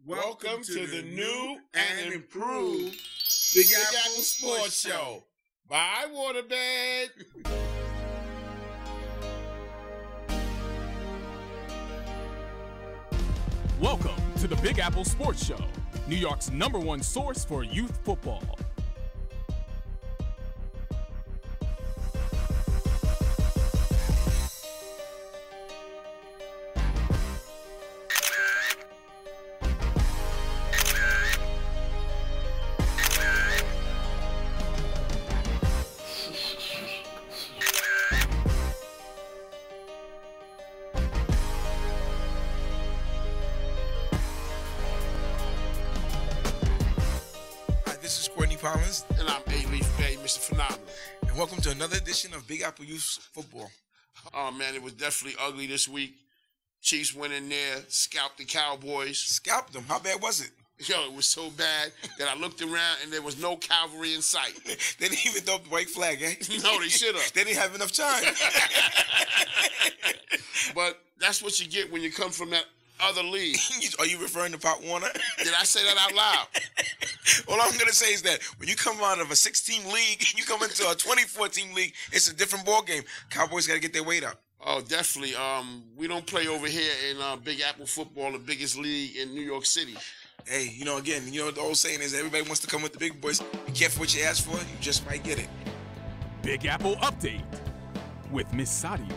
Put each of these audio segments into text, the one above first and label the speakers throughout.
Speaker 1: Welcome to the new and improved Big Apple Sports Show. Bye, Waterbed.
Speaker 2: Welcome to the Big Apple Sports Show, New York's #1 source for youth football.
Speaker 1: And I'm A-Leaf Bay, Mr. Phenomenal.
Speaker 3: And welcome to another edition of Big Apple Youth Football.
Speaker 1: Oh, man, it was definitely ugly this week. Chiefs went in there, scalped the Cowboys.
Speaker 3: Scalped them? How bad was it?
Speaker 1: Yo, it was so bad that I looked around and there was no cavalry in sight.
Speaker 3: They didn't even throw up the white flag, eh?
Speaker 1: No, they should have.
Speaker 3: They didn't have enough time.
Speaker 1: But that's what you get when you come from that other league.
Speaker 3: Are you referring to Pop Warner?
Speaker 1: Did I say that out loud?
Speaker 3: All I'm going to say is that when you come out of a 16 league, you come into a 24-team league, it's a different ball game. Cowboys got to get their weight up.
Speaker 1: Oh, definitely. We don't play over here in Big Apple football, the biggest league in New York City.
Speaker 3: Hey, again, the old saying is everybody wants to come with the big boys. Be careful what you ask for, you just might get it.
Speaker 2: Big Apple Update with Miss Sadia.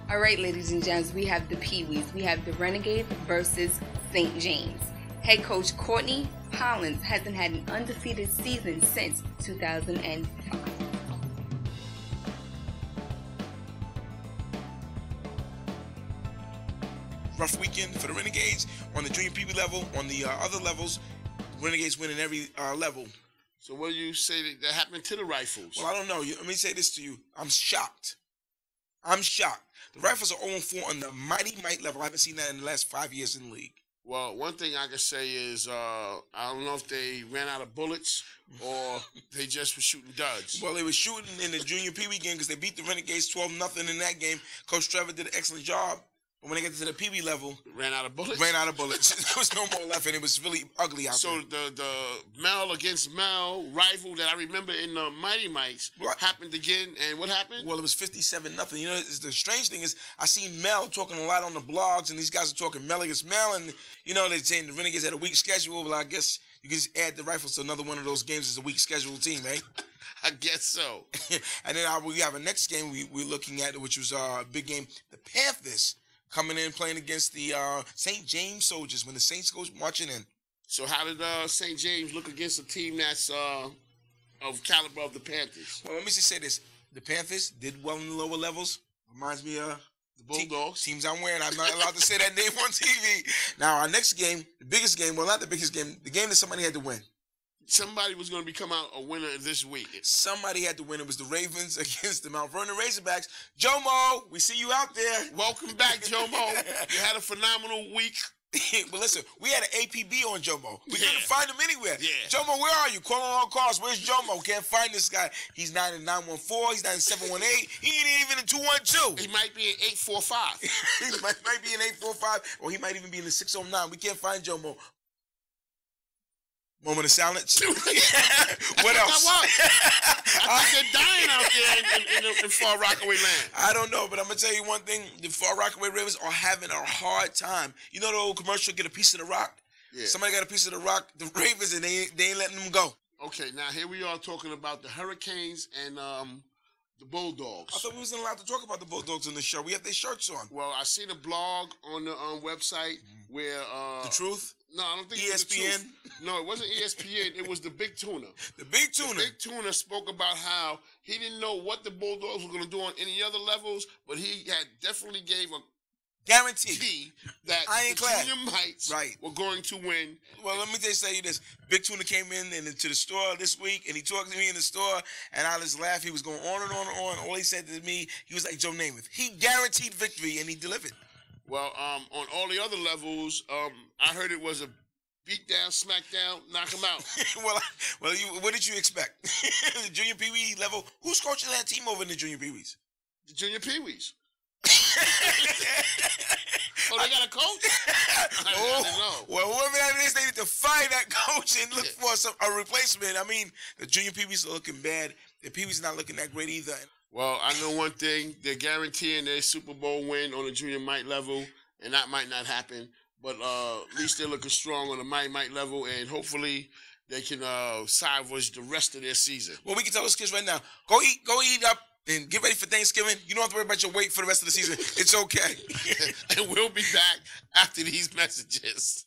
Speaker 4: All right, ladies and gents, we have the Pee-wees. We have the Renegades versus St. James. Head coach Courtney Hollins hasn't had an undefeated season since 2005.
Speaker 3: Rough weekend for the Renegades on the junior Pee-wee level. On the other levels, Renegades win in every level.
Speaker 1: So what do you say that happened to the Rifles?
Speaker 3: Well, I don't know. Let me say this to you. I'm shocked. The Rifles are 0-4 on the mighty might level. I haven't seen that in the last 5 years in the league.
Speaker 1: Well, one thing I can say is I don't know if they ran out of bullets or they just were shooting duds.
Speaker 3: Well, they were shooting in the junior Pee-wee game because they beat the Renegades 12-0 in that game. Coach Trevor did an excellent job. But when they got to the Pee-wee level,
Speaker 1: ran out of bullets.
Speaker 3: There was no more left, and it was really ugly out there.
Speaker 1: So the Mel against Mel rival that I remember in the Mighty Mites happened again, and what happened?
Speaker 3: Well, it was 57-0. The strange thing is I seen Mel talking a lot on the blogs, and these guys are talking Mel against Mel, and they're saying the Renegades had a weak schedule. Well, I guess you can just add the Rifles to another one of those games as a weak schedule team, eh?
Speaker 1: I guess so.
Speaker 3: And then we have a next game we're looking at, which was a big game. The Panthers coming in playing against the St. James Soldiers when the Saints goes marching in.
Speaker 1: So how did St. James look against a team that's of caliber of the Panthers?
Speaker 3: Well, let me just say this. The Panthers did well in the lower levels. Reminds me of
Speaker 1: the Bulldogs.
Speaker 3: Teams I'm wearing. I'm not allowed to say that name on TV. Now, our next game, the biggest game, well, not the biggest game, the game that somebody had to win.
Speaker 1: Somebody was going to become out a winner this week. Somebody
Speaker 3: had to win. It was the Ravens against the Mount Vernon Razorbacks. Jomo, we see you out there.
Speaker 1: Welcome back, Jomo. You had a phenomenal week.
Speaker 3: But listen, we had an APB on Jomo. We couldn't find him anywhere.
Speaker 1: Yeah.
Speaker 3: Jomo, where are you? Calling all cars. Where's Jomo? Can't find this guy. He's not in 914. He's not in 718. He ain't even in 212.
Speaker 1: He might be in 845.
Speaker 3: He might be in 845, or he might even be in the 609. We can't find Jomo. Moment of silence. What else?
Speaker 1: I think they're dying out there in Far Rockaway land.
Speaker 3: I don't know, but I'm going to tell you one thing. The Far Rockaway Ravens are having a hard time. You know the old commercial, Get a Piece of the Rock?
Speaker 1: Yeah.
Speaker 3: Somebody got a piece of the rock, the Ravens, and they ain't letting them go.
Speaker 1: Okay, now here we are talking about the Hurricanes and the Bulldogs.
Speaker 3: I thought we wasn't allowed to talk about the Bulldogs on the show. We have their shirts on.
Speaker 1: Well, I seen a blog on the website where...
Speaker 3: The Truth?
Speaker 1: No, I don't think
Speaker 3: ESPN?
Speaker 1: it was the Truth. No, it wasn't ESPN. It was the Big Tuna.
Speaker 3: The Big Tuna?
Speaker 1: The Big Tuna spoke about how he didn't know what the Bulldogs were going to do on any other levels, but he had definitely gave a
Speaker 3: guarantee
Speaker 1: that
Speaker 3: Ironclad
Speaker 1: Junior Mites were going to win.
Speaker 3: Well, let me just tell you this. Big Tuna came in into the store this week, and he talked to me in the store, and I just laughed. He was going on and on and on. All he said to me, he was like Joe Namath. He guaranteed victory, and he delivered.
Speaker 1: Well, on all the other levels, I heard it was a beat down, smack down, knock him out.
Speaker 3: What did you expect? The junior Pee-wee level. Who's coaching that team over in the junior Pee-wees?
Speaker 1: The junior Pee-wees. Oh, they got a coach?
Speaker 3: Oh, well, whoever that is, they need to fire that coach and look for a replacement. I mean, the junior Pee-wees are looking bad. The Pee-wees not looking that great either.
Speaker 1: Well, I know one thing. They're guaranteeing their Super Bowl win on the junior Mike level, and that might not happen. But at least they're looking strong on the Mike level, and hopefully they can salvage the rest of their season.
Speaker 3: Well, we can tell those kids right now, go eat up, and get ready for Thanksgiving. You don't have to worry about your weight for the rest of the season. It's okay.
Speaker 1: And we'll be back after these messages.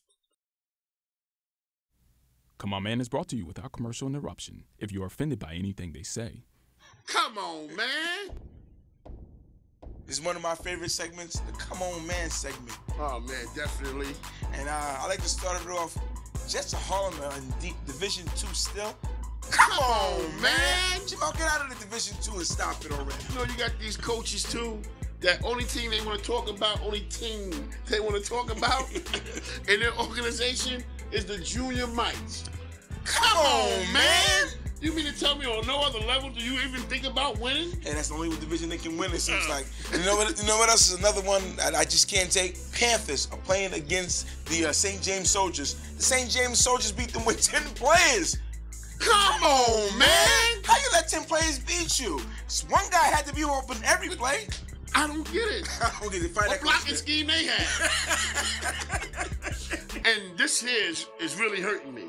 Speaker 2: Come On Man is brought to you without commercial interruption. If you are offended by anything they say,
Speaker 1: come on, man.
Speaker 3: This is one of my favorite segments, the Come On Man segment.
Speaker 1: Oh, man, definitely.
Speaker 3: And I like to start it off. Jets of Harlem are in Division 2 still. Come on, man. Jamal, get out of the Division 2 and stop it already.
Speaker 1: You know, you got these coaches, too, that only team they want to talk about, in their organization is the Junior Mites.
Speaker 3: Come on, man.
Speaker 1: You mean to tell me on no other level do you even think about winning?
Speaker 3: Hey, that's the only division they can win, it seems like. And you know what else is another one I just can't take? Panthers are playing against the St. James Soldiers. The St. James Soldiers beat them with 10 players.
Speaker 1: Come on, man.
Speaker 3: How you let 10 players beat you? One guy had to be open every play.
Speaker 1: I don't get it.
Speaker 3: What
Speaker 1: blocking scheme they have? And this here is really hurting me.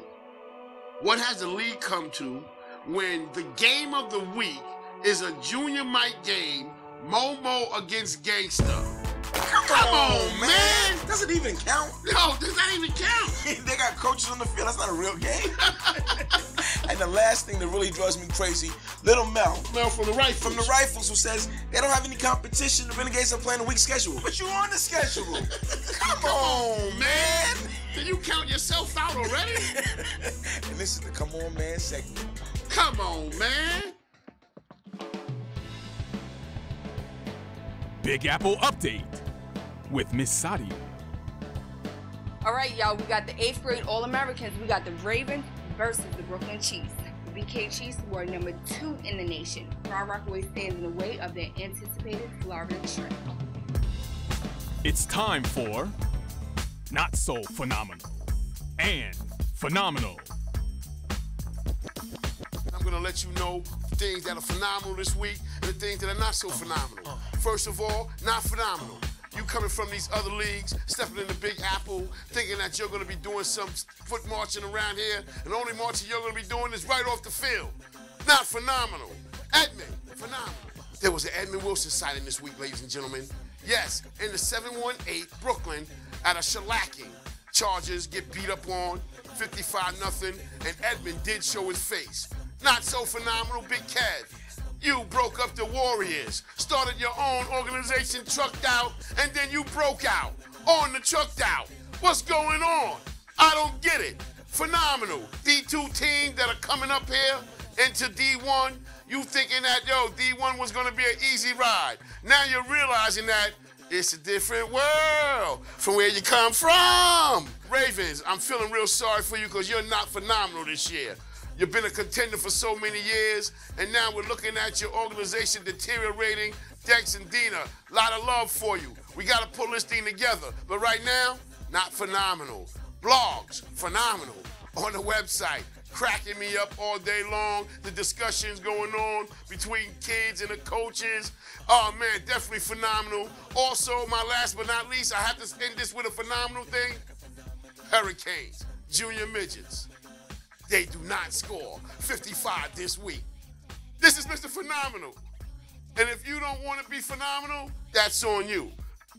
Speaker 1: What has the league come to when the game of the week is a Junior Mike game, Momo against Gangsta? Come on, man.
Speaker 3: Does it even count?
Speaker 1: No, does that even count?
Speaker 3: They got coaches on the field. That's not a real game. And the last thing that really drives me crazy, Little Mel.
Speaker 1: Mel from the Rifles.
Speaker 3: From the Rifles, who says they don't have any competition. The Renegades are playing a week schedule. But you're on the schedule. Come on, man.
Speaker 1: Did you count yourself out already?
Speaker 3: And this is the Come On Man segment.
Speaker 1: Come on, man.
Speaker 2: Big Apple Update with Miss Sadia.
Speaker 4: All right, y'all, we got the 8th grade All-Americans. We got the Ravens versus the Brooklyn Chiefs. The BK Chiefs were number 2 in the nation. Far Rockaway stands in the way of their anticipated Florida trip.
Speaker 2: It's time for Not So Phenomenal and Phenomenal.
Speaker 1: I'm going to let you know things that are phenomenal this week and the things that are not so phenomenal. First of all, not phenomenal. You coming from these other leagues, stepping in the Big Apple, thinking that you're going to be doing some foot marching around here, and the only marching you're going to be doing is right off the field. Not phenomenal. Edmond, phenomenal. There was an Edmond Wilson sighting this week, ladies and gentlemen. Yes, in the 718 Brooklyn at a shellacking. Chargers get beat up on, 55-0, and Edmond did show his face. Not so phenomenal, Big Kev. You broke up the Warriors, started your own organization, Trucked Out, and then you broke out on the Trucked Out. What's going on? I don't get it. Phenomenal. D2 teams that are coming up here into D1, you thinking that, D1 was going to be an easy ride. Now you're realizing that it's a different world from where you come from. Ravens, I'm feeling real sorry for you because you're not phenomenal this year. You've been a contender for so many years, and now we're looking at your organization deteriorating. Dex and Dina, a lot of love for you. We got to pull this thing together. But right now, not phenomenal. Blogs, phenomenal. On the website, cracking me up all day long. The discussions going on between kids and the coaches. Oh, man, definitely phenomenal. Also, my last but not least, I have to end this with a phenomenal thing. Hurricanes, junior midgets. They do not score 55 this week. This is Mr. Phenomenal. And if you don't want to be phenomenal, that's on you.